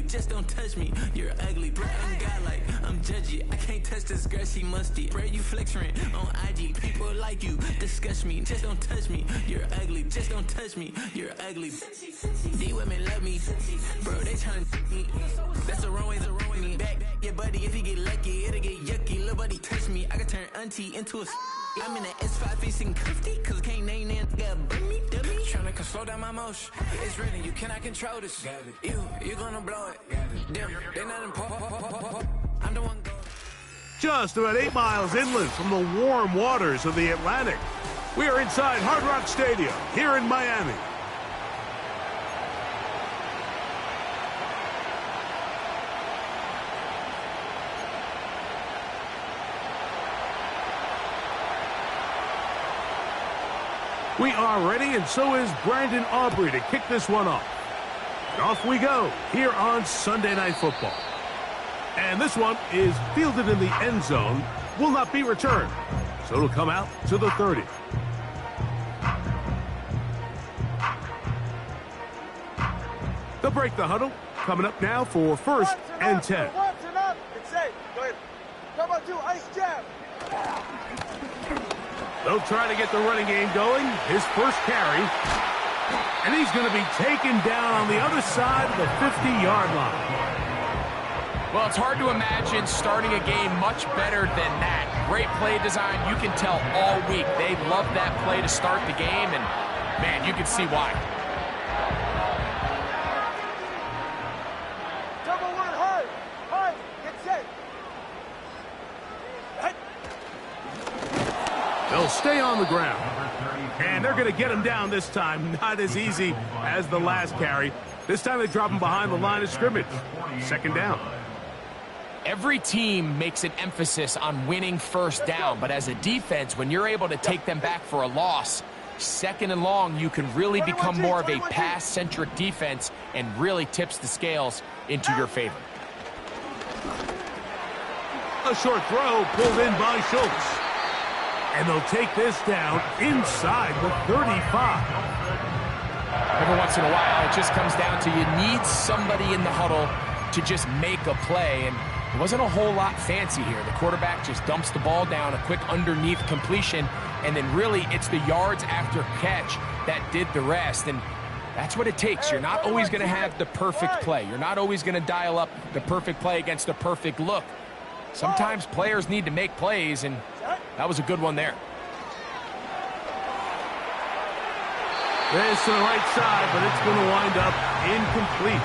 just don't touch me. You're ugly, bro. I'm godlike, I'm judgy. I can't touch this girl, she musty. Bro, you flexing on IG. People like you disgust me. Just don't touch me. You're ugly, just don't touch me. You're ugly. These women love me, bro. They trying to me. That's the wrong way, the wrong way. Back your buddy, if you get lucky, it'll get yucky. Little buddy touch me, I can turn auntie into a. I'm in the S5 facing comfy, cause I can't name that gotta bring me, dummy. Tryna slow down my motion. It's written, you cannot control this. You gonna blow it. They're not important. I'm the one going. Just about 8 miles inland from the warm waters of the Atlantic. We are inside Hard Rock Stadium here in Miami. We are ready, and so is Brandon Aubrey to kick this one off. And off we go here on Sunday Night Football. And this one is fielded in the end zone, will not be returned. So it'll come out to the 30. They'll break the huddle. Coming up now for 1st and 10. It's safe. Go ahead. Come on, do ice jab. They'll try to get the running game going. His first carry. And he's going to be taken down on the other side of the 50-yard line. Well, it's hard to imagine starting a game much better than that. Great play design. You can tell all week they love that play to start the game, and, man, you can see why. Double one, hard. Hard. Get set. They'll stay on the ground. And they're going to get him down this time. Not as easy as the last carry. This time they drop him behind the line of scrimmage. 2nd down. Every team makes an emphasis on winning first down, but as a defense, when you're able to take them back for a loss, 2nd and long, you can really become more of a pass-centric defense and really tips the scales into your favor. A short throw pulled in by Schultz. And they'll take this down inside the 35. Every once in a while, it just comes down to you need somebody in the huddle to just make a play, and it wasn't a whole lot fancy here. The quarterback just dumps the ball down, a quick underneath completion, and then really it's the yards after catch that did the rest, and that's what it takes. You're not always going to have the perfect play. You're not always going to dial up the perfect play against the perfect look. Sometimes players need to make plays, and that was a good one there. This to the right side, but it's going to wind up incomplete.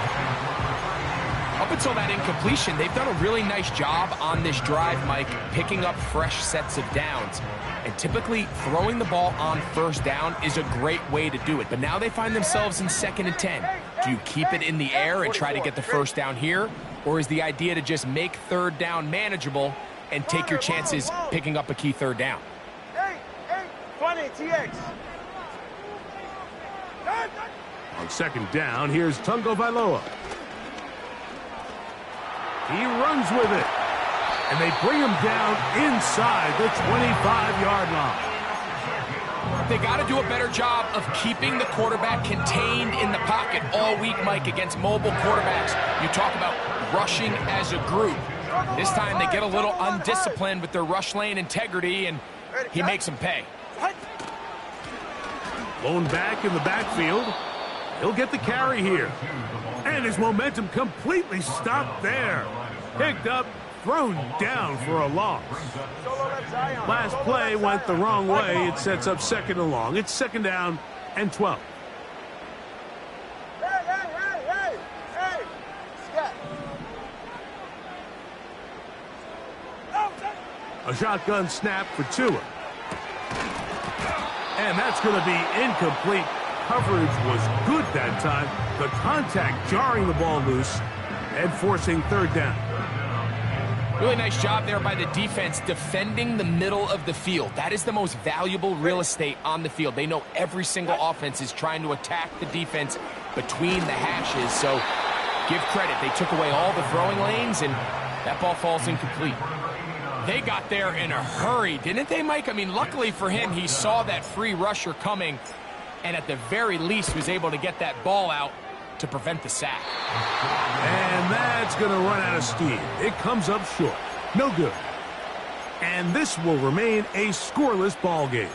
Up until that incompletion, they've done a really nice job on this drive, Mike, picking up fresh sets of downs. And typically, throwing the ball on 1st down is a great way to do it. But now they find themselves in 2nd and 10. Do you keep it in the air and try to get the 1st down here? Or is the idea to just make 3rd down manageable and take your chances picking up a key 3rd down? 20 TX. On 2nd down, here's Tungo Vailoa. He runs with it. And they bring him down inside the 25-yard line. They got to do a better job of keeping the quarterback contained in the pocket all week, Mike, against mobile quarterbacks. You talk about rushing as a group. This time they get a little undisciplined with their rush lane integrity, and he makes them pay. Blown back in the backfield. He'll get the carry here. And his momentum completely stopped there. Picked up, thrown down for a loss. Last play went the wrong way. It sets up 2nd and long. It's 2nd down and 12. Hey! Scott. A shotgun snap for Tua. And that's going to be incomplete. Coverage was good that time. The contact jarring the ball loose and forcing 3rd down. Really nice job there by the defense defending the middle of the field. That is the most valuable real estate on the field. They know every single offense is trying to attack the defense between the hashes. So give credit. They took away all the throwing lanes, and that ball falls incomplete. They got there in a hurry, didn't they, Mike? I mean, luckily for him, he saw that free rusher coming, and at the very least was able to get that ball out to prevent the sack. And That's going to run out of steam. It comes up short. No good. And this will remain a scoreless ball game.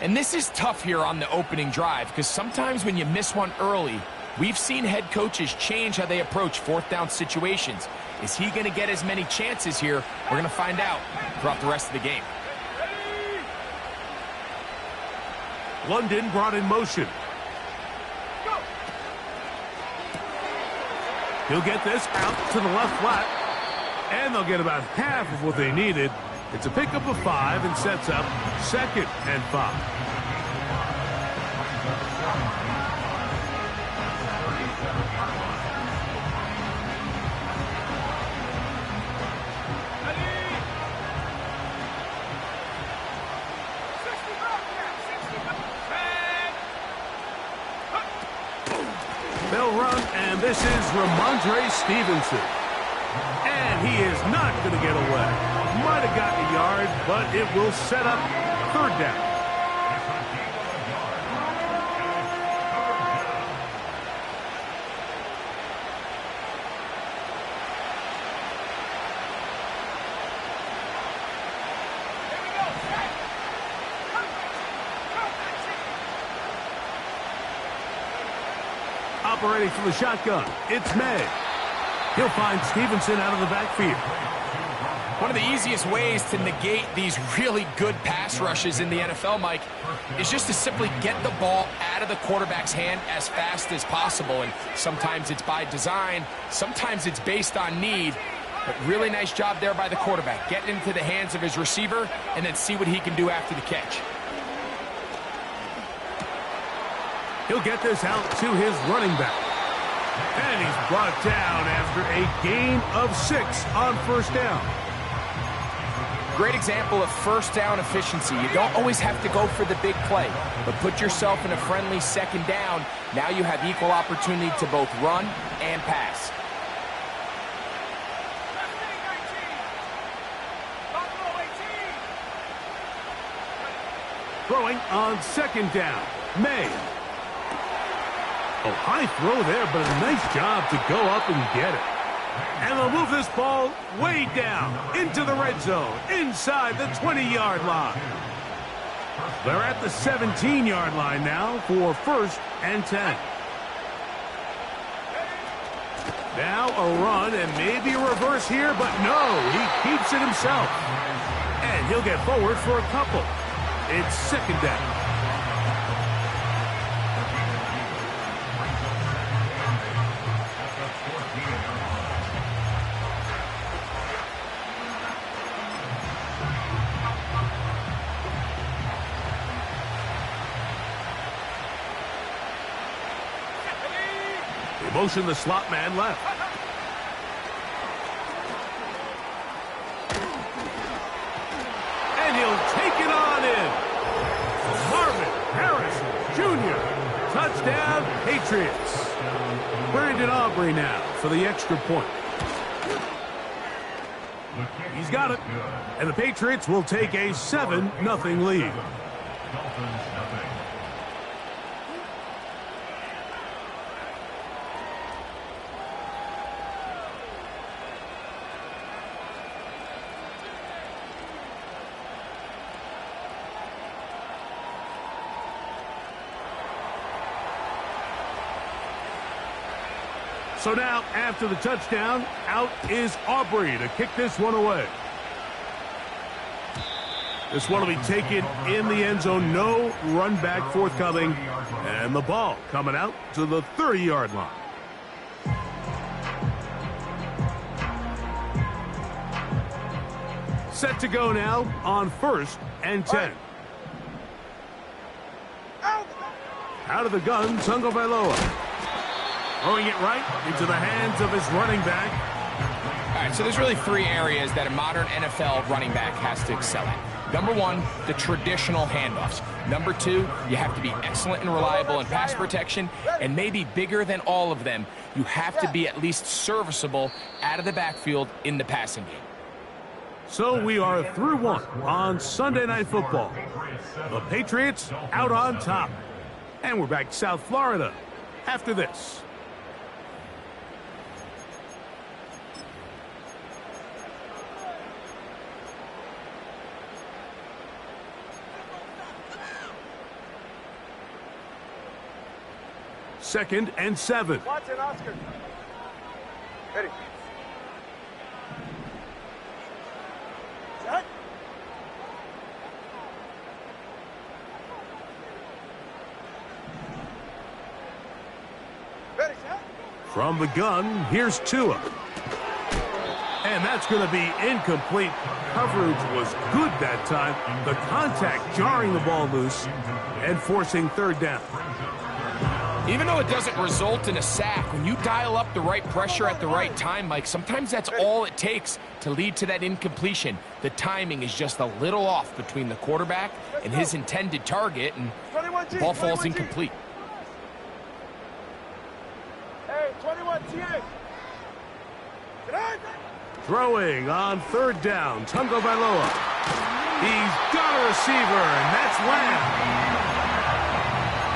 And this is tough here on the opening drive, because sometimes when you miss one early, we've seen head coaches change how they approach fourth down situations. Is he going to get as many chances here? We're going to find out throughout the rest of the game. London brought in motion. He'll get this out to the left flat, and they'll get about half of what they needed. It's a pickup of 5 and sets up 2nd and 5. They'll run, and this is Ramondre Stevenson. And he is not going to get away. Might have gotten a yard, but it will set up 3rd down. Operating from the shotgun, it's May. He'll find Stevenson out of the backfield. One of the easiest ways to negate these really good pass rushes in the NFL, Mike, is just to simply get the ball out of the quarterback's hand as fast as possible. And sometimes it's by design, sometimes it's based on need. But really nice job there by the quarterback. Get into the hands of his receiver and then see what he can do after the catch. He'll get this out to his running back. And he's brought down after a gain of 6 on 1st down. Great example of first down efficiency. You don't always have to go for the big play, but put yourself in a friendly 2nd down. Now you have equal opportunity to both run and pass. Throwing on 2nd down, May. Oh, high throw there, but a nice job to go up and get it. And they'll move this ball way down into the red zone, inside the 20-yard line. They're at the 17-yard line now for 1st and 10. Now a run and maybe a reverse here, but no, he keeps it himself. And he'll get forward for a couple. It's 2nd down. Motion the slot man left. And he'll take it on in. Marvin Harris Jr. Touchdown, Patriots. Brandon Aubrey now for the extra point. He's got it. And the Patriots will take a 7-0 lead. So now, after the touchdown, out is Aubrey to kick this one away. This one will be taken in the end zone. No run back forthcoming. And the ball coming out to the 30-yard line. Set to go now on 1st and 10. Out of the gun, Tagovailoa. Throwing it right into the hands of his running back. All right, so there's really 3 areas that a modern NFL running back has to excel at. Number 1, the traditional handoffs. Number 2, you have to be excellent and reliable in pass protection. And maybe bigger than all of them, you have to be at least serviceable out of the backfield in the passing game. So we are through 1 on Sunday Night Football. The Patriots out on top. And we're back to South Florida after this. 2nd and 7. Watson, Oscar. Ready. Set. Ready, set. From the gun, here's Tua. And that's going to be incomplete. Coverage was good that time. The contact jarring the ball loose and forcing 3rd down. Even though it doesn't result in a sack, when you dial up the right pressure at the right time, Mike, sometimes that's all it takes to lead to that incompletion. The timing is just a little off between the quarterback and his intended target, and the ball falls incomplete. Hey, 21 TA. Throwing on 3rd down, Tungo Bailoa. He's got a receiver, and that's Lamb.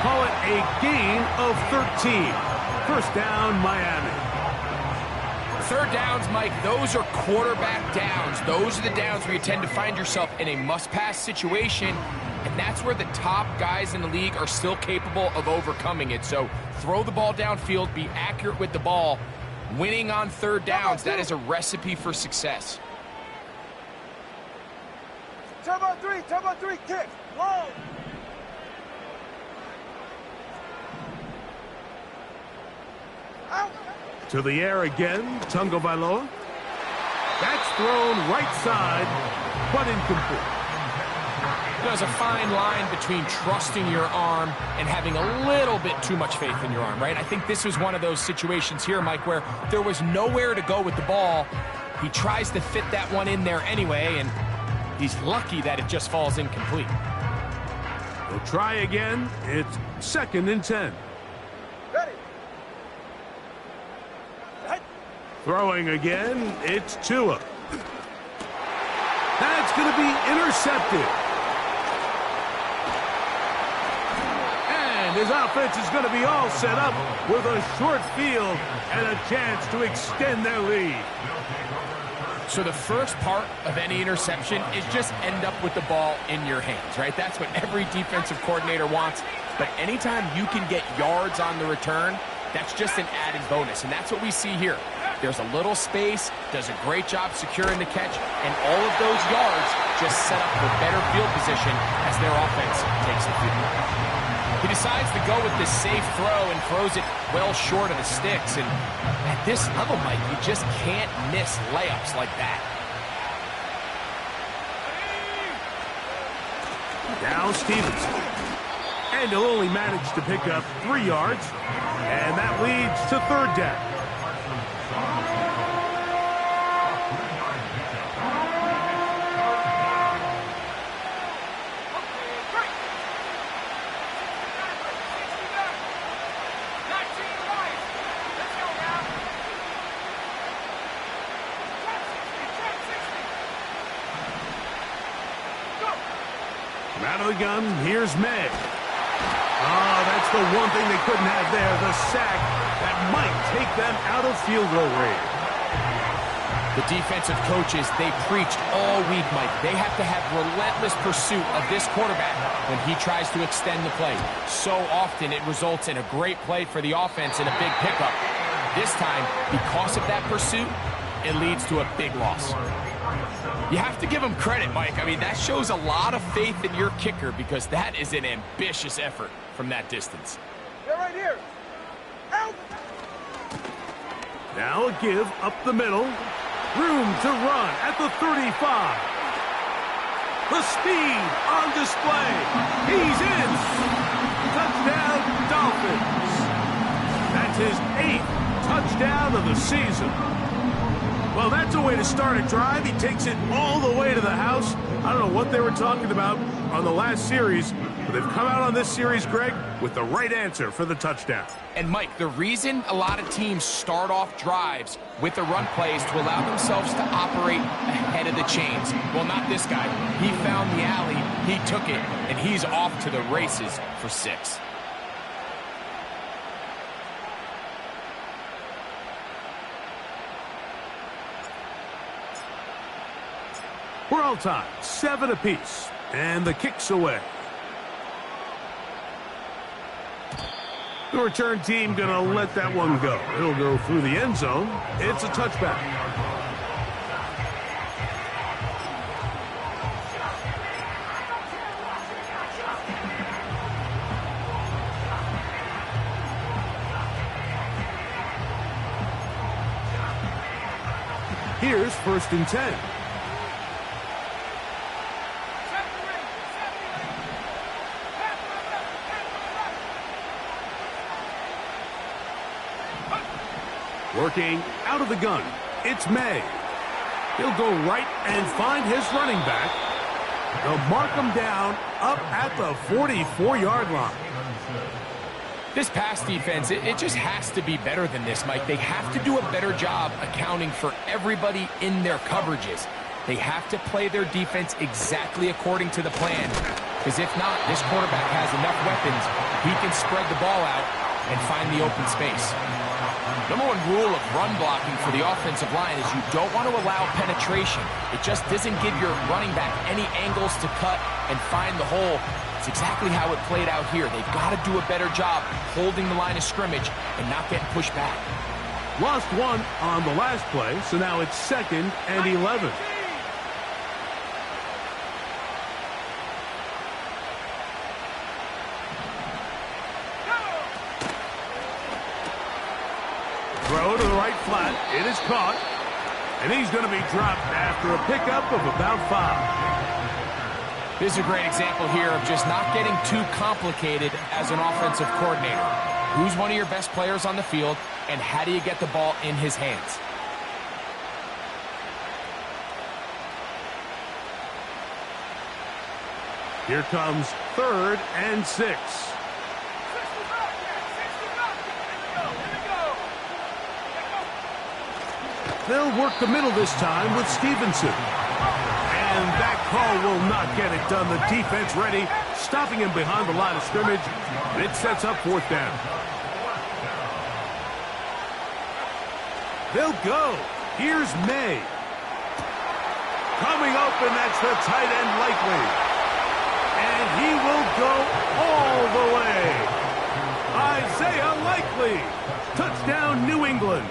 Call it a gain of 13. 1st down, Miami. 3rd downs, Mike, those are quarterback downs. Those are the downs where you tend to find yourself in a must-pass situation, and that's where the top guys in the league are still capable of overcoming it. So throw the ball downfield, be accurate with the ball. Winning on 3rd downs, that is a recipe for success. Turbo 3, kick. Long. Out. To the air again, Tungo Bailoa. That's thrown right side, but incomplete. There's a fine line between trusting your arm and having a little bit too much faith in your arm, right? I think this was one of those situations here, Mike, where there was nowhere to go with the ball. He tries to fit that one in there anyway, and he's lucky that it just falls incomplete. We'll try again. It's 2nd and 10. Ready. Throwing again, it's Tua. That's going to be intercepted. And his offense is going to be all set up with a short field and a chance to extend their lead. So the first part of any interception is just end up with the ball in your hands, right? That's what every defensive coordinator wants. But anytime you can get yards on the return, that's just an added bonus. And that's what we see here. There's a little space, does a great job securing the catch, and all of those yards just set up for better field position as their offense takes the field. He decides to go with this safe throw and throws it well short of the sticks. And at this level, Mike, you just can't miss layups like that. Now Stevenson. And he'll only manage to pick up 3 yards. And that leads to 3rd down. Out of the gun, here's May. Oh, that's the one thing they couldn't have there, the sack that might take them out of field goal range. The defensive coaches, they preached all week, Mike. They have to have relentless pursuit of this quarterback when he tries to extend the play. So often it results in a great play for the offense and a big pickup. This time, because of that pursuit, it leads to a big loss. You have to give him credit, Mike. I mean, that shows a lot of faith in your kicker because that is an ambitious effort from that distance. They're right here. Out. Now a give up the middle. Room to run at the 35. The speed on display. He's in. Touchdown, Dolphins. That's his 8th touchdown of the season. Well, that's a way to start a drive. He takes it all the way to the house. I don't know what they were talking about on the last series, but they've come out on this series, Greg, with the right answer for the touchdown. And, Mike, the reason a lot of teams start off drives with the run plays to allow themselves to operate ahead of the chains. Well, not this guy. He found the alley, he took it, and he's off to the races for 6. We're all tied, 7 apiece, and the kick's away. The return team going to let that one go. It'll go through the end zone. It's a touchback. Here's 1st and 10. Working out of the gun, it's May. He'll go right and find his running back. They'll mark him down up at the 44-yard line. This pass defense, it just has to be better than this, Mike. They have to do a better job accounting for everybody in their coverages. They have to play their defense exactly according to the plan, because if not, this quarterback has enough weapons. He can spread the ball out and find the open space. Number one rule of run blocking for the offensive line is you don't want to allow penetration. It just doesn't give your running back any angles to cut and find the hole. It's exactly how it played out here. They've got to do a better job holding the line of scrimmage and not getting pushed back. Lost one on the last play, so now it's 2nd and 11. Throw to the right flat. It is caught. And he's going to be dropped after a pickup of about 5. This is a great example here of just not getting too complicated as an offensive coordinator. Who's one of your best players on the field, and how do you get the ball in his hands? Here comes 3rd and 6. They'll work the middle this time with Stevenson. And that call will not get it done. The defense ready, stopping him behind the line of scrimmage. And it sets up 4th down. They'll go. Here's May. Coming open, that's the tight end Likely. And he will go all the way. Isaiah Likely. Touchdown, New England.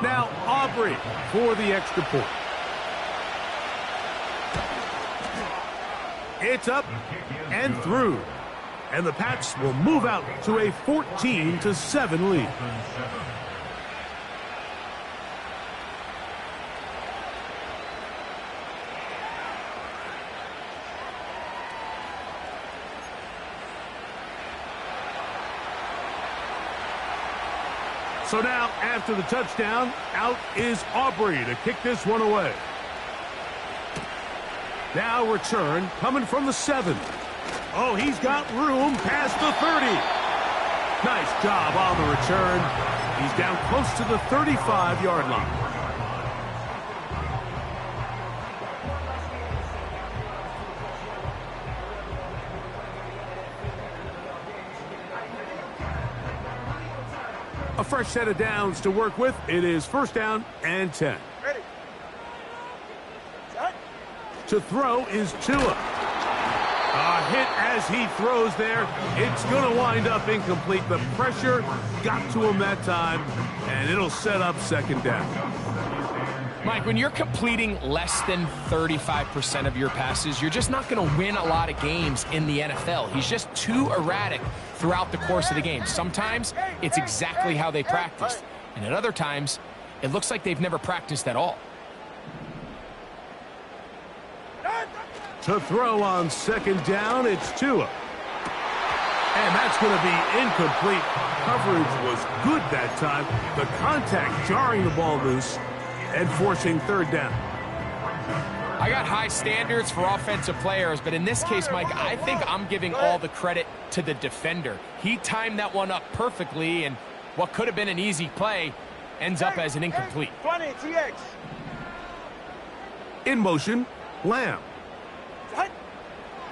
Now Aubrey for the extra point. It's up and through. And the Pats will move out to a 14-7 lead. So now, after the touchdown, out is Aubrey to kick this one away. Now return coming from the 7. Oh, he's got room past the 30. Nice job on the return. He's down close to the 35-yard line. A fresh set of downs to work with. It is 1st down and 10. Ready. Set. To throw is Tua. A hit as he throws there. It's going to wind up incomplete. The pressure got to him that time, and it'll set up 2nd down. Mike, when you're completing less than 35% of your passes, you're just not going to win a lot of games in the NFL. He's just too erratic throughout the course of the game. Sometimes it's exactly how they practiced, and at other times it looks like they've never practiced at all. To throw on 2nd down, it's Tua. And that's going to be incomplete. Coverage was good that time. The contact jarring the ball loose and forcing 3rd down. I got high standards for offensive players, but in this case, Mike, I think I'm giving all the credit to the defender. He timed that one up perfectly, and what could have been an easy play ends up as an incomplete. 20, TX. In motion, Lamb.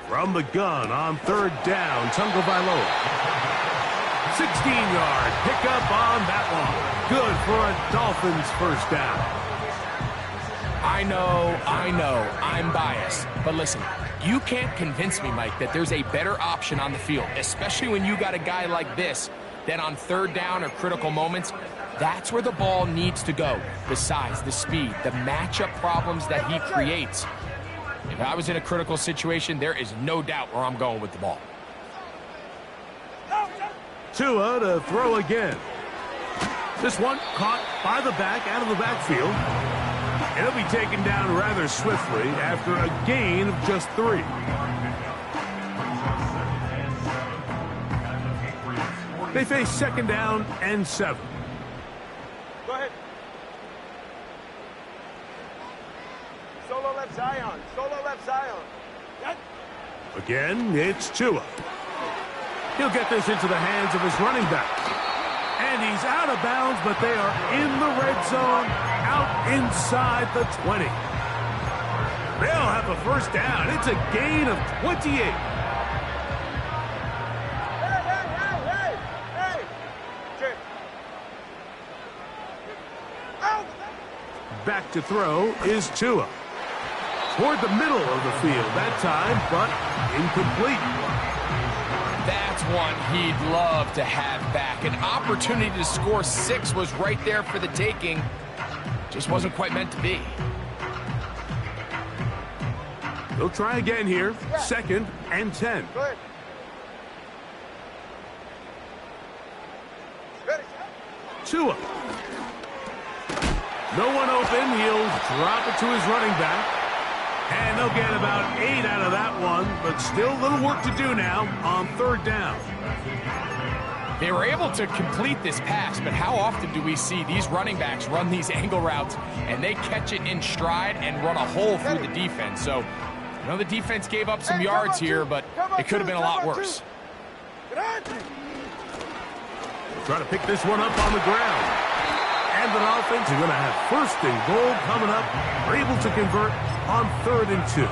From the gun on 3rd down, Tagovailoa. 16-yard pickup on that one. Good for a Dolphins first down. I know, I'm biased. But listen, you can't convince me, Mike, that there's a better option on the field, especially when you got a guy like this, that on third down or critical moments, that's where the ball needs to go. The size, the speed, the matchup problems that he creates. If I was in a critical situation, there is no doubt where I'm going with the ball. Tua to throw again. This one caught by the back, out of the backfield. And he'll be taken down rather swiftly after a gain of just 3. They face second down and 7. Go ahead. Solo left Zion. Solo left Zion. Again, it's Tua. He'll get this into the hands of his running back. And he's out of bounds, but they are in the red zone, out inside the 20. They'll have a first down. It's a gain of 28. Hey! Check. Out! Back to throw is Tua. Toward the middle of the field that time, but incomplete. That's one he'd love to have back. An opportunity to score 6 was right there for the taking. Just wasn't quite meant to be. They'll try again here. Second and 10. Go ahead. Ready. Tua. No one open. He'll drop it to his running back. And they'll get about 8 out of that one, but still a little work to do now on third down. They were able to complete this pass, but how often do we see these running backs run these angle routes and they catch it in stride and run a hole through the defense? So, I know the defense gave up some yards here, but it could have been a lot worse. Try to pick this one up on the ground. And the Dolphins are going to have first and goal coming up. They're able to convert on 3rd and 2.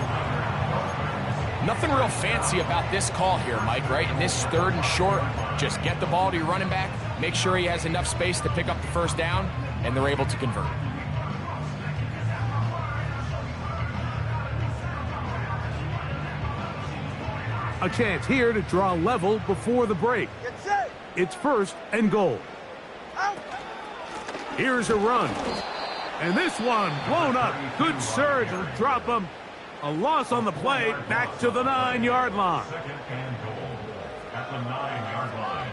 Nothing real fancy about this call here, Mike, right? In this 3rd and short, just get the ball to your running back, make sure he has enough space to pick up the first down, and they're able to convert. A chance here to draw level before the break. Get set. It's 1st and goal. Out. Here's a run. And this one blown up. Good surge will drop him. A loss on the play, back to the 9-yard line. Second and goal at the 9-yard line.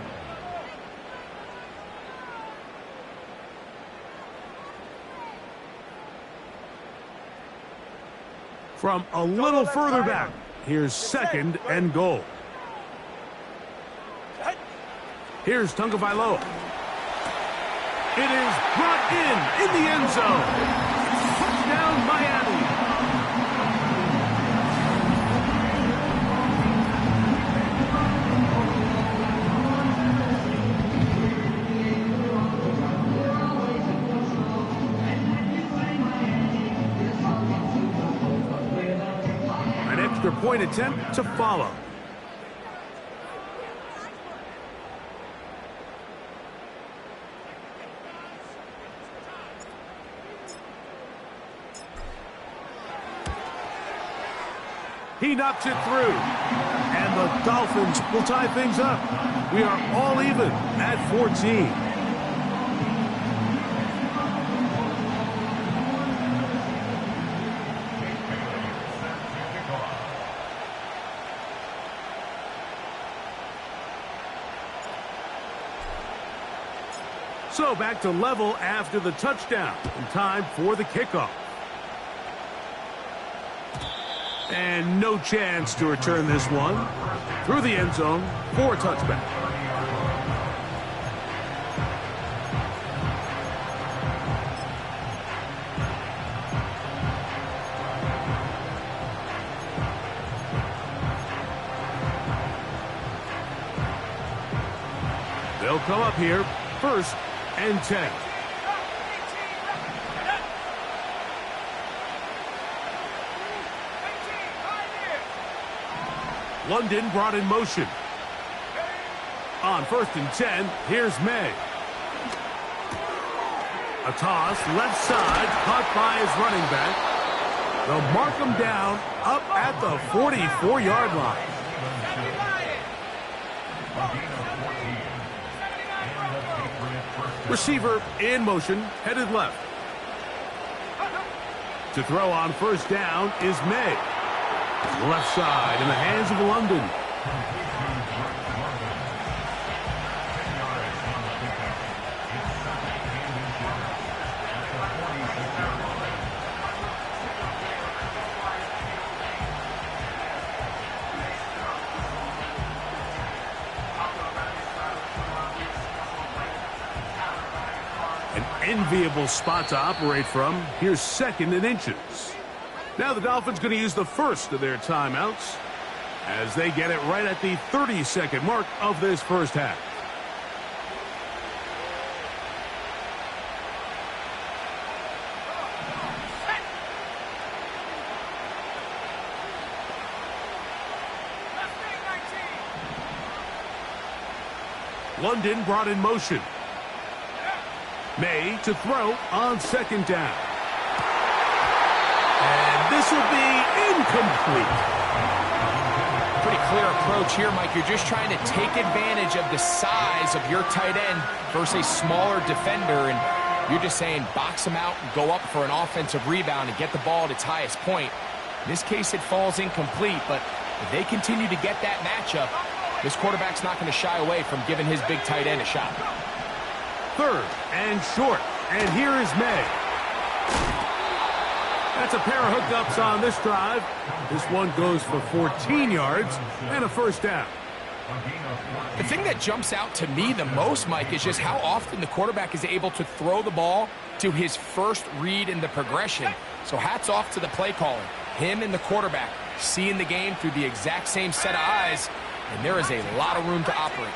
From a little further back, here's 2nd and goal. Here's Tagovailoa. It is brought in the end zone. Touchdown, Miami. An extra point attempt to follow. He knocks it through. And the Dolphins will tie things up. We are all even at 14. So back to level after the touchdown. And time for the kickoff. And no chance to return this one. Through the end zone for a touchback. They'll come up here, 1st and 10. London brought in motion. On 1st and 10, here's May. A toss, left side, caught by his running back. They'll mark him down up at the 44-yard line. Receiver in motion, headed left. To throw on 1st down is May. Left side in the hands of London. Enviable spot to operate from. Here's 2nd and inches. Now the Dolphins going to use the first of their timeouts as they get it right at the 30-second mark of this first half. London brought in motion. May to throw on 2nd down. And this will be incomplete. Pretty clear approach here, Mike. You're just trying to take advantage of the size of your tight end versus a smaller defender, and you're just saying box him out and go up for an offensive rebound and get the ball at its highest point. In this case, it falls incomplete, but if they continue to get that matchup, this quarterback's not going to shy away from giving his big tight end a shot. 3rd and short, and here is May. That's a pair of hookups on this drive. This one goes for 14 yards and a 1st down. The thing that jumps out to me the most, Mike, is just how often the quarterback is able to throw the ball to his first read in the progression. So hats off to the play caller. Him and the quarterback seeing the game through the exact same set of eyes, and there is a lot of room to operate.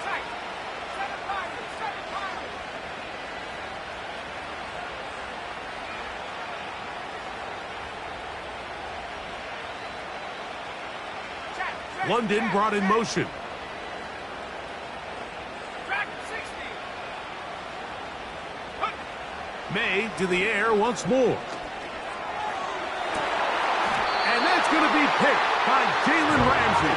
London brought in motion. May to the air once more. And that's going to be picked by Jalen Ramsey.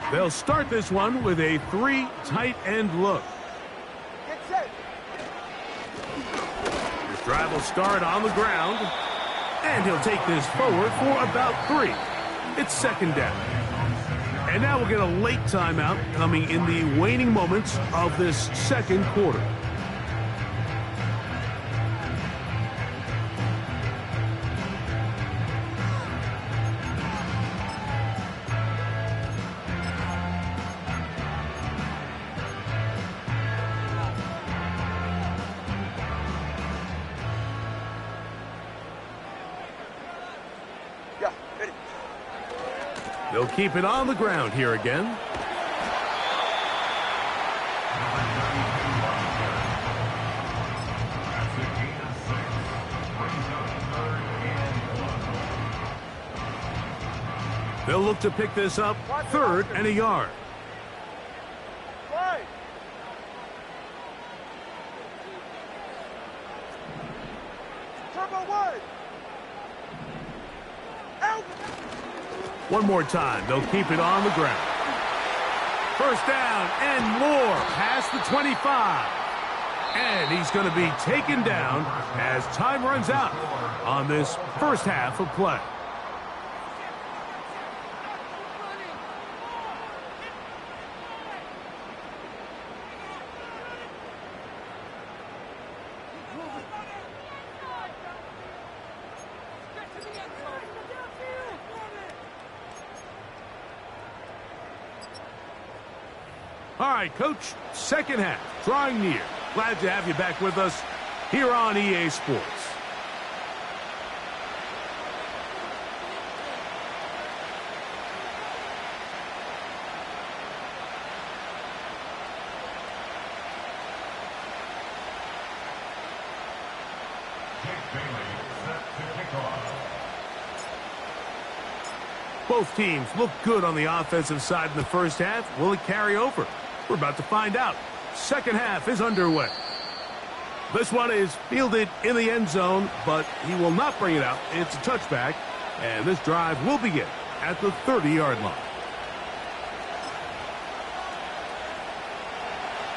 They'll start this one with a 3 tight end look. Get set. This drive will start on the ground, and he'll take this forward for about 3. It's 2nd down. And now we'll get a late timeout coming in the waning moments of this 2nd quarter. They'll keep it on the ground here again. They'll look to pick this up 3rd and a yard. One more time. They'll keep it on the ground. 1st down and more past the 25. And he's going to be taken down as time runs out on this first half of play. All right, Coach, 2nd half, drawing near. Glad to have you back with us here on EA Sports. Both teams look good on the offensive side in the first half. Will it carry over? We're about to find out. Second half is underway. This one is fielded in the end zone, but he will not bring it out. It's a touchback, and this drive will begin at the 30-yard line.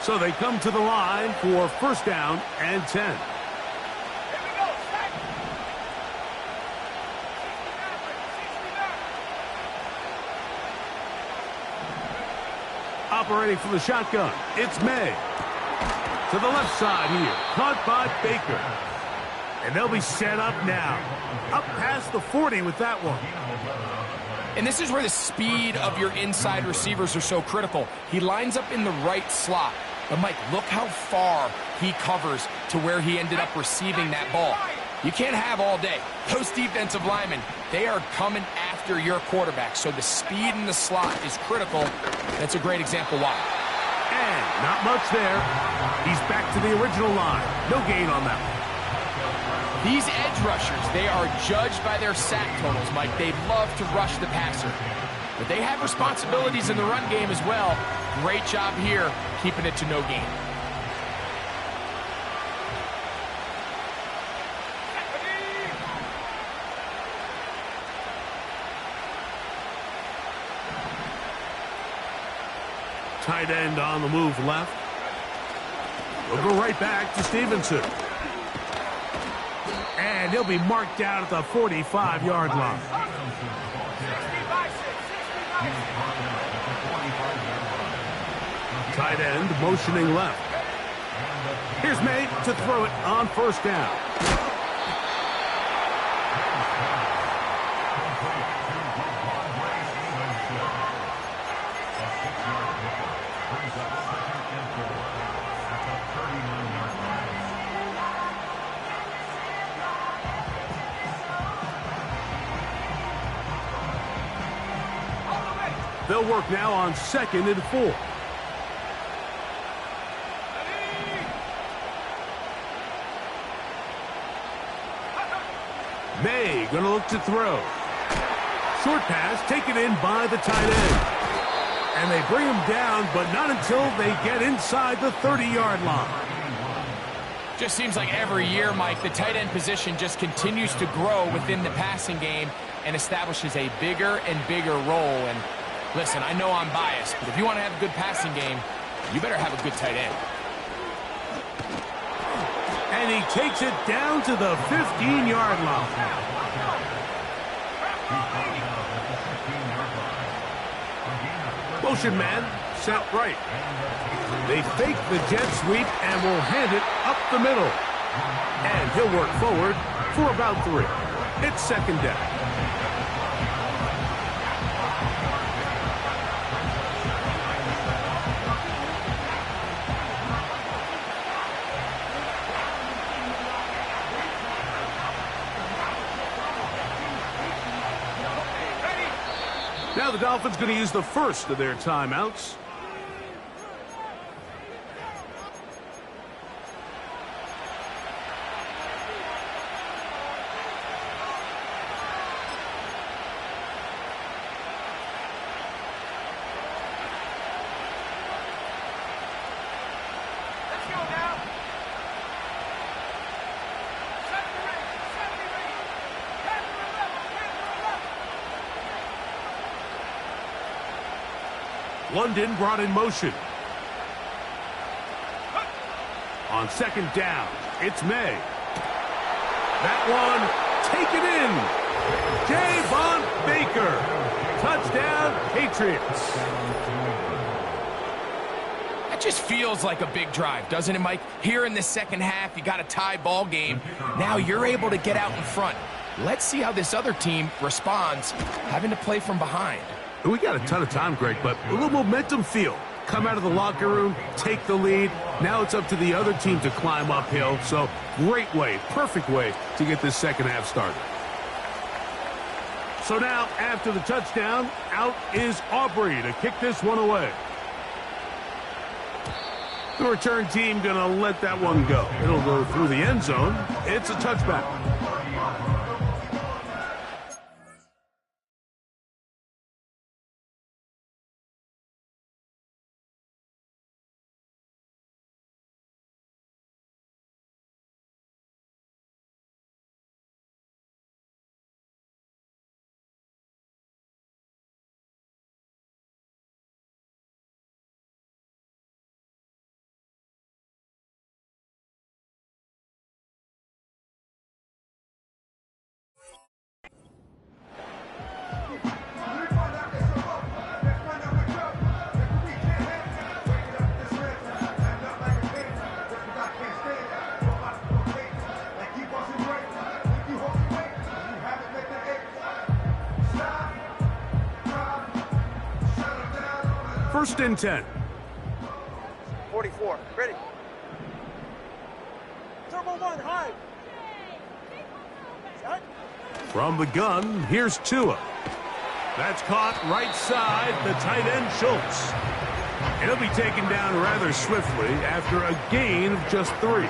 So they come to the line for first down and 10. Operating from the shotgun, it's May. To the left side here, caught by Baker. And they'll be set up now. Up past the 40 with that one. And this is where the speed of your inside receivers are so critical. He lines up in the right slot. But, Mike, look how far he covers to where he ended up receiving that ball. You can't have all day. Those defensive linemen, they are coming after your quarterback. So the speed in the slot is critical. That's a great example why. And not much there. He's back to the original line. No gain on that one. These edge rushers, they are judged by their sack totals, Mike. They love to rush the passer. But they have responsibilities in the run game as well. Great job here, keeping it to no gain. Tight end on the move left. We'll go right back to Stevenson. And he'll be marked down at the 45-yard line. Tight end motioning left. Here's May to throw it on first down. They'll work now on 2nd and 4. May going to look to throw. Short pass taken in by the tight end. And they bring him down, but not until they get inside the 30-yard line. Just seems like every year, Mike, the tight end position just continues to grow within the passing game and establishes a bigger and bigger role. And listen, I know I'm biased, but if you want to have a good passing game, you better have a good tight end. And he takes it down to the 15-yard line. Motion man set right. They fake the jet sweep and will hand it up the middle. And he'll work forward for about 3. It's second down. Now the Dolphins going to use the first of their timeouts. London brought in motion. On second down, it's May. That one taken in. Javon Baker. Touchdown, Patriots. That just feels like a big drive, doesn't it, Mike? Here in the second half, you got a tie ball game. Now you're able to get out in front. Let's see how this other team responds, having to play from behind. We got a ton of time, Greg, but a little momentum feel. Come out of the locker room, take the lead. Now it's up to the other team to climb uphill. So great way, perfect way to get this second half started. So now, after the touchdown, out is Aubrey to kick this one away. The return team going to let that one go. It'll go through the end zone. It's a touchback. First and 10. 44. Ready. Turbo 1, high. Set. From the gun, here's Tua. That's caught right side, the tight end Schultz. He'll be taken down rather swiftly after a gain of just 3.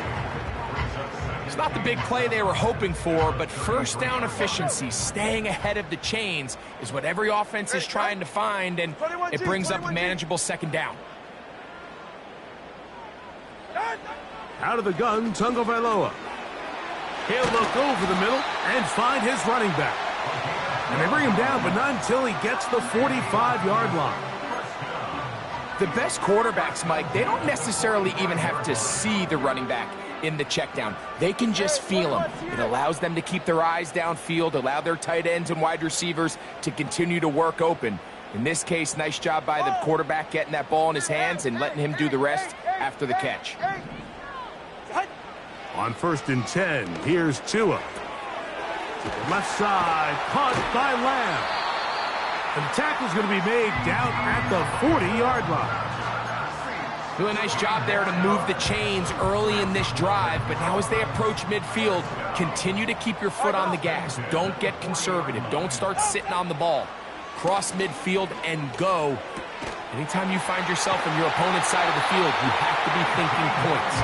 It's not the big play they were hoping for, but first down efficiency, staying ahead of the chains, is what every offense is trying to find, and it brings up a manageable second down. Out of the gun, Tagovailoa. He'll look over the middle and find his running back. And they bring him down, but not until he gets the 45-yard line. The best quarterbacks, Mike, they don't necessarily even have to see the running back in the check down. They can just feel him. It allows them to keep their eyes downfield, allow their tight ends and wide receivers to continue to work open. In this case, nice job by the quarterback getting that ball in his hands and letting him do the rest after the catch. On first and 10, here's Tua. To the left side, caught by Lamb. And the tackle's going to be made down at the 40-yard line. Doing a nice job there to move the chains early in this drive, but now as they approach midfield, continue to keep your foot on the gas. Don't get conservative. Don't start sitting on the ball. Cross midfield and go. Anytime you find yourself on your opponent's side of the field, you have to be thinking points.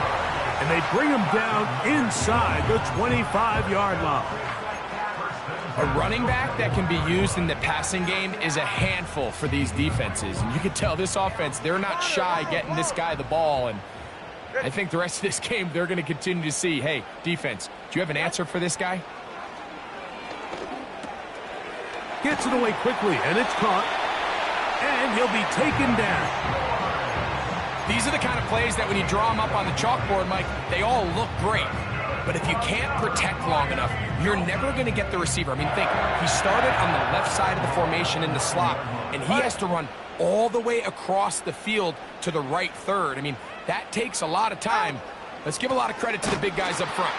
And they bring him down inside the 25-yard line. A running back that can be used in the passing game is a handful for these defenses. And you can tell this offense, they're not shy getting this guy the ball. And I think the rest of this game, they're going to continue to see, hey, defense, do you have an answer for this guy? Gets it away quickly, and it's caught. And he'll be taken down. These are the kind of plays that when you draw them up on the chalkboard, Mike, they all look great. But if you can't protect long enough, you're never going to get the receiver. I mean, think, he started on the left side of the formation in the slot, and he has to run all the way across the field to the right third. I mean, that takes a lot of time. Let's give a lot of credit to the big guys up front.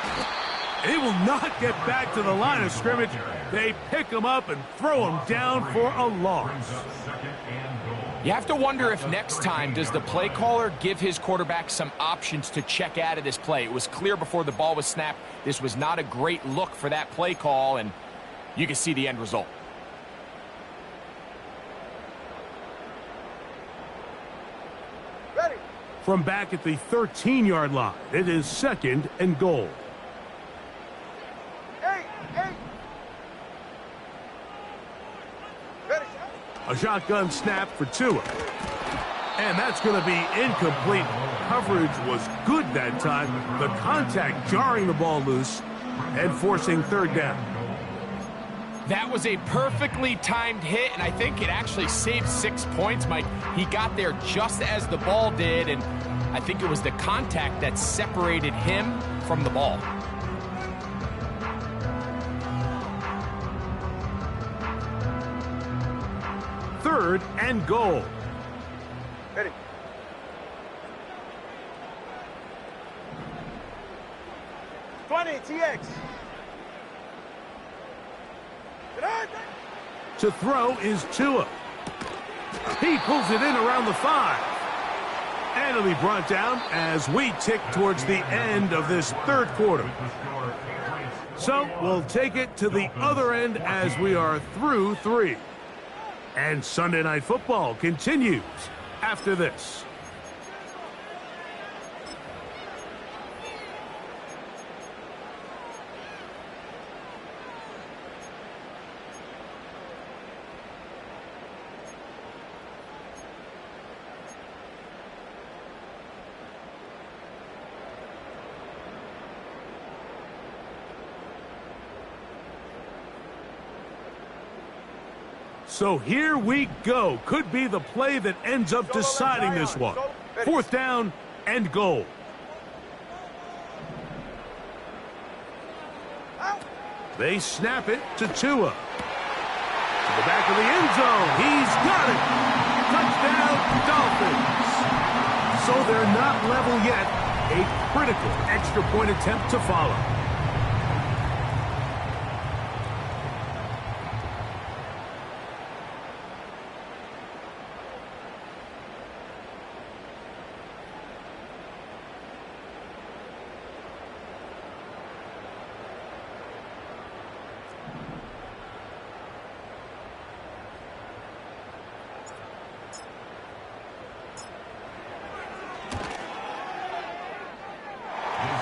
He will not get back to the line of scrimmage. They pick him up and throw him down for a loss. You have to wonder if next time does the play caller give his quarterback some options to check out of this play. It was clear before the ball was snapped. This was not a great look for that play call, and you can see the end result. Ready. From back at the 13-yard line, it is second and goal. A shotgun snap for Tua. And that's going to be incomplete. Coverage was good that time. The contact jarring the ball loose and forcing third down. That was a perfectly timed hit, and I think it actually saved 6 points, Mike. He got there just as the ball did, and I think it was the contact that separated him from the ball. Third and goal. Ready. TX. To throw is Tua. He pulls it in around the 5. And it'll be brought down as we tick towards the end of this third quarter. So we'll take it to the other end as we are through 3. And Sunday Night Football continues after this. So here we go. Could be the play that ends up deciding this one. 4th down and goal. They snap it to Tua. To the back of the end zone. He's got it. Touchdown, Dolphins. So they're not level yet. A critical extra point attempt to follow.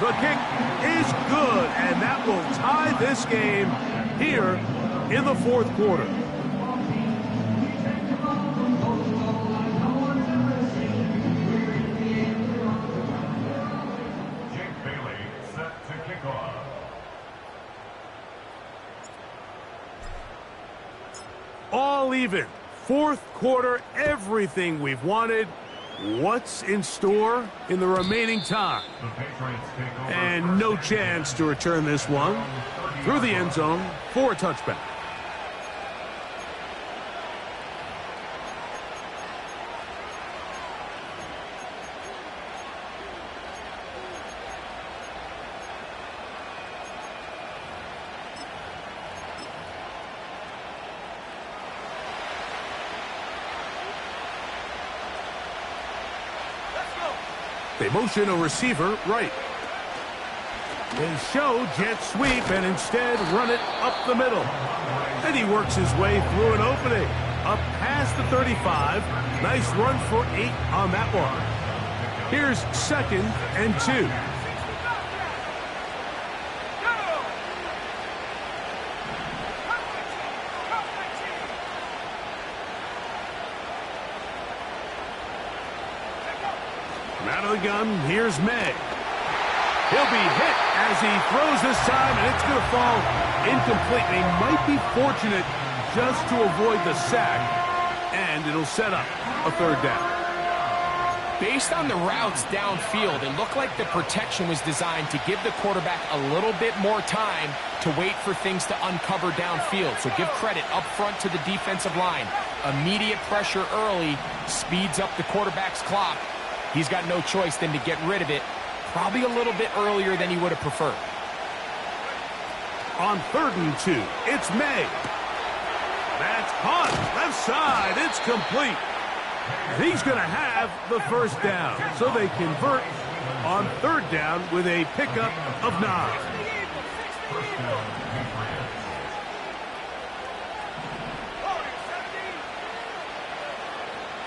The kick is good, and that will tie this game here in the 4th quarter. Jake Bailey set to kick off. All even. 4th quarter, everything we've wanted. What's in store in the remaining time? The Patriots take over. And no chance to return this one through the end zone for a touchback. They motion a receiver right. They show jet sweep and instead run it up the middle. And he works his way through an opening. Up past the 35. Nice run for 8 on that one. Here's 2nd and 2. Out of the gun, here's May. He'll be hit as he throws this time, and it's going to fall incomplete. He might be fortunate just to avoid the sack, and it'll set up a 3rd down. Based on the routes downfield, it looked like the protection was designed to give the quarterback a little bit more time to wait for things to uncover downfield. So give credit up front to the defensive line. Immediate pressure early speeds up the quarterback's clock. He's got no choice than to get rid of it, probably a little bit earlier than he would have preferred. On 3rd and 2, it's May. That's caught. Left side, it's complete. And he's going to have the 1st down. So they convert on 3rd down with a pickup of 9.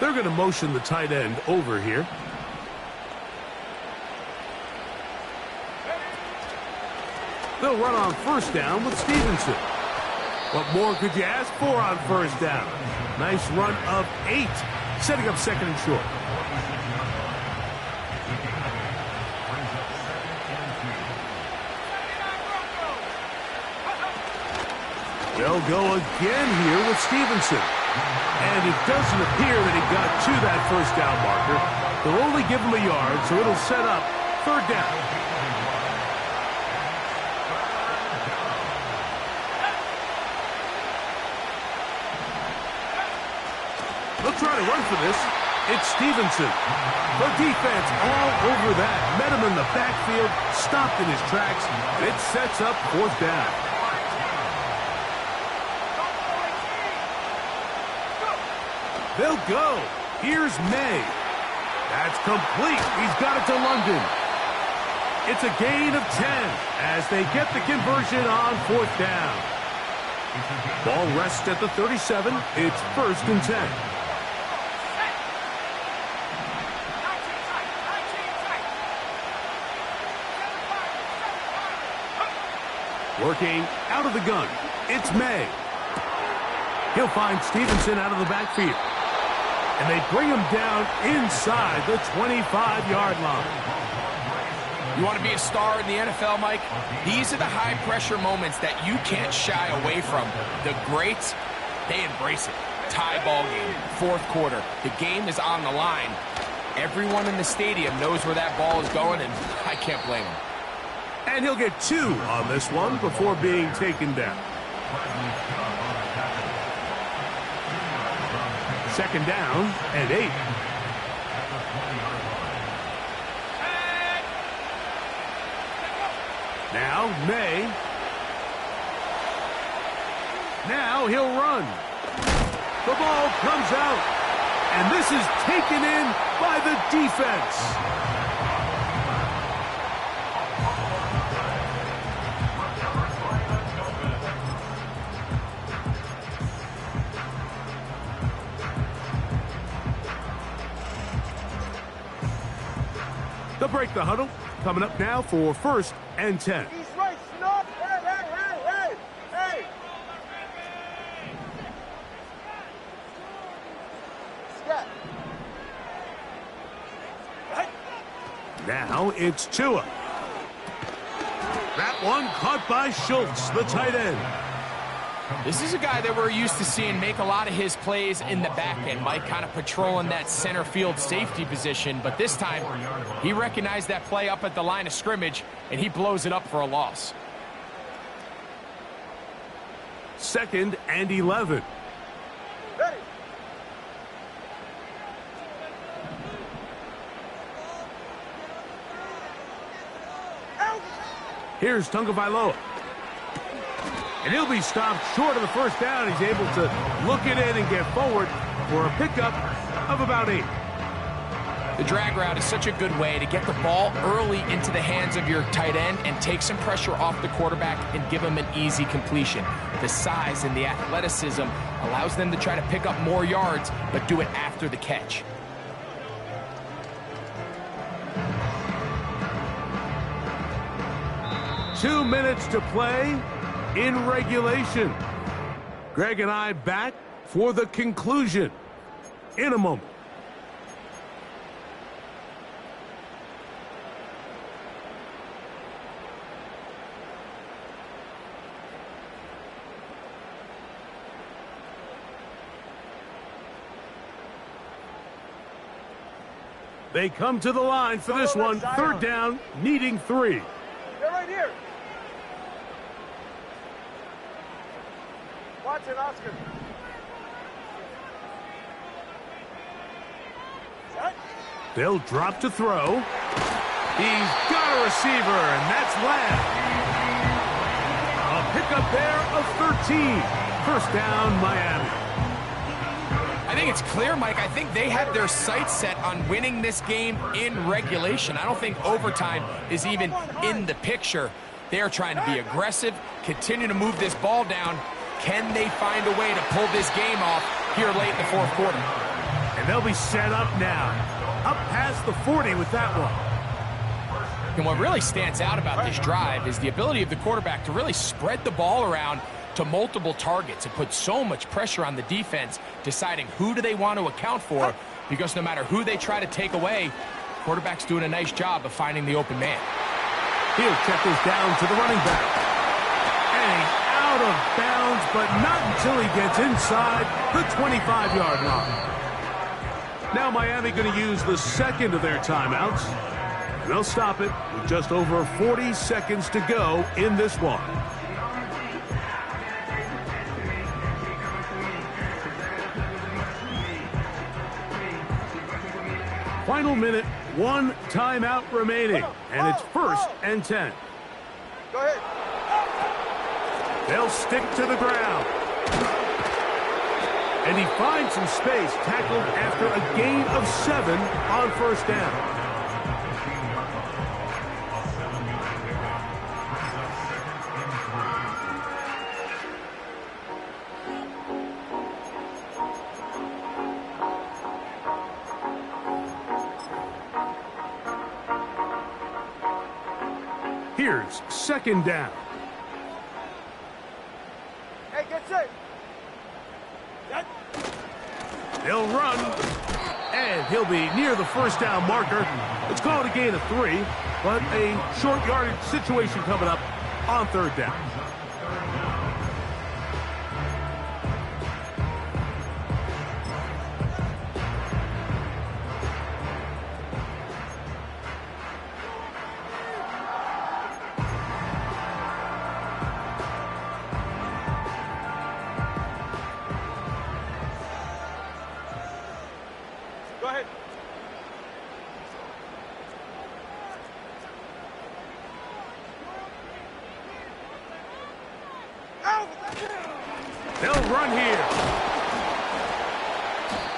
They're going to motion the tight end over here. They'll run on 1st down with Stevenson. What more could you ask for on 1st down? Nice run of 8, setting up 2nd and short. They'll go again here with Stevenson. And it doesn't appear that he got to that 1st down marker. They'll only give him a yard, so it'll set up 3rd down. They'll try to run for this. It's Stevenson. The defense all over that. Met him in the backfield, stopped in his tracks, and it sets up 4th down. They'll go. Here's May. That's complete. He's got it to London. It's a gain of 10 as they get the conversion on 4th down. Ball rests at the 37. It's 1st and 10. Working out of the gun, it's May. He'll find Stevenson out of the backfield. And they bring him down inside the 25-yard line. You want to be a star in the NFL, Mike? These are the high-pressure moments that you can't shy away from. The greats, they embrace it. tie ball game, fourth quarter. The game is on the line. Everyone in the stadium knows where that ball is going, and I can't blame him. And he'll get 2 on this one before being taken down. Second down and 8. Now, May. Now he'll run. The ball comes out. And this is taken in by the defense. They'll break the huddle. Coming up now for 1st and 10. He's right, snap. Hey, hey, hey, hey, hey. Step. Right. Now it's Tua. That one caught by Schultz, the tight end. This is a guy that we're used to seeing make a lot of his plays in the back end, Mike, kind of patrolling that center field safety position. But this time, he recognized that play up at the line of scrimmage, and he blows it up for a loss. 2nd and 11. Ready. Out. Here's Tagovailoa. And he'll be stopped short of the first down. He's able to look it in and get forward for a pickup of about 8. The drag route is such a good way to get the ball early into the hands of your tight end and take some pressure off the quarterback and give him an easy completion. The size and the athleticism allows them to try to pick up more yards, but do it after the catch. Two minutes to play in regulation. Greg and I back for the conclusion in a moment. They come to the line for this one. 3rd down, needing 3. They're right here. Watson, Oscar. Set. They'll drop to throw. He's got a receiver, and that's Labbin. A pickup there of 13. 1st down, Miami. I think it's clear, Mike. I think they have their sights set on winning this game in regulation. I don't think overtime is even in the picture. They're trying to be aggressive, continue to move this ball down. Can they find a way to pull this game off here late in the 4th quarter? And they'll be set up now. Up past the 40 with that one. And what really stands out about this drive is the ability of the quarterback to really spread the ball around to multiple targets and put so much pressure on the defense, deciding who do they want to account for, because no matter who they try to take away, quarterback's doing a nice job of finding the open man. He'll check this down to the running back. And he's out of bounds, but not until he gets inside the 25-yard line. Now Miami going to use the 2nd of their timeouts. And they'll stop it with just over 40 seconds to go in this one. Final minute, 1 timeout remaining, and it's 1st and 10. Go ahead. They'll stick to the ground. And he finds some space, tackled after a gain of 7 on 1st down. Here's 2nd down. Hey, get set. Set. They'll run, and he'll be near the 1st down marker. Let's call it a gain of 3, but a short yardage situation coming up on 3rd down. They'll run here.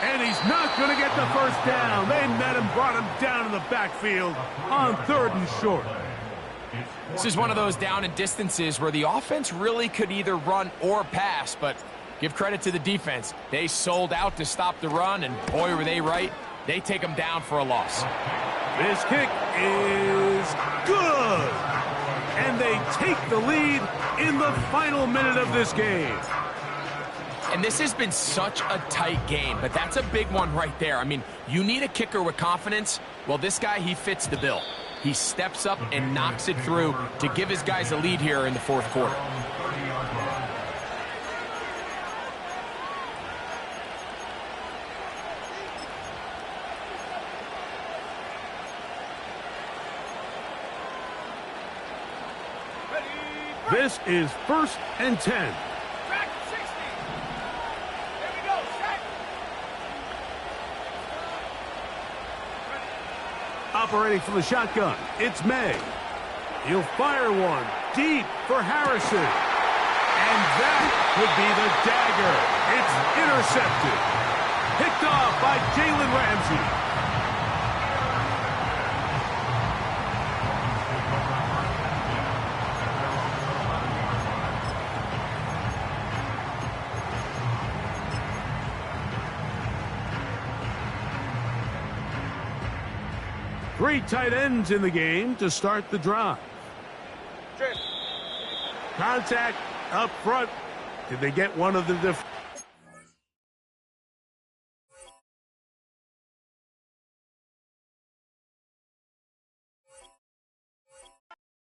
And he's not going to get the first down. They met him, brought him down in the backfield on 3rd and short. This is one of those down and distances where the offense really could either run or pass, but give credit to the defense. They sold out to stop the run, and boy, were they right. They take them down for a loss. This kick is good. And they take the lead in the final minute of this game. And this has been such a tight game, but that's a big one right there. I mean, you need a kicker with confidence. Well, this guy, he fits the bill. He steps up and knocks it through to give his guys a lead here in the 4th quarter. This is 1st and 10. Track 60. There we go. Track. Operating from the shotgun, it's May. He'll fire one deep for Harrison. And that would be the dagger. It's intercepted. Picked off by Jalen Ramsey. Three tight ends in the game to start the drive. Contact up front. Did they get one of the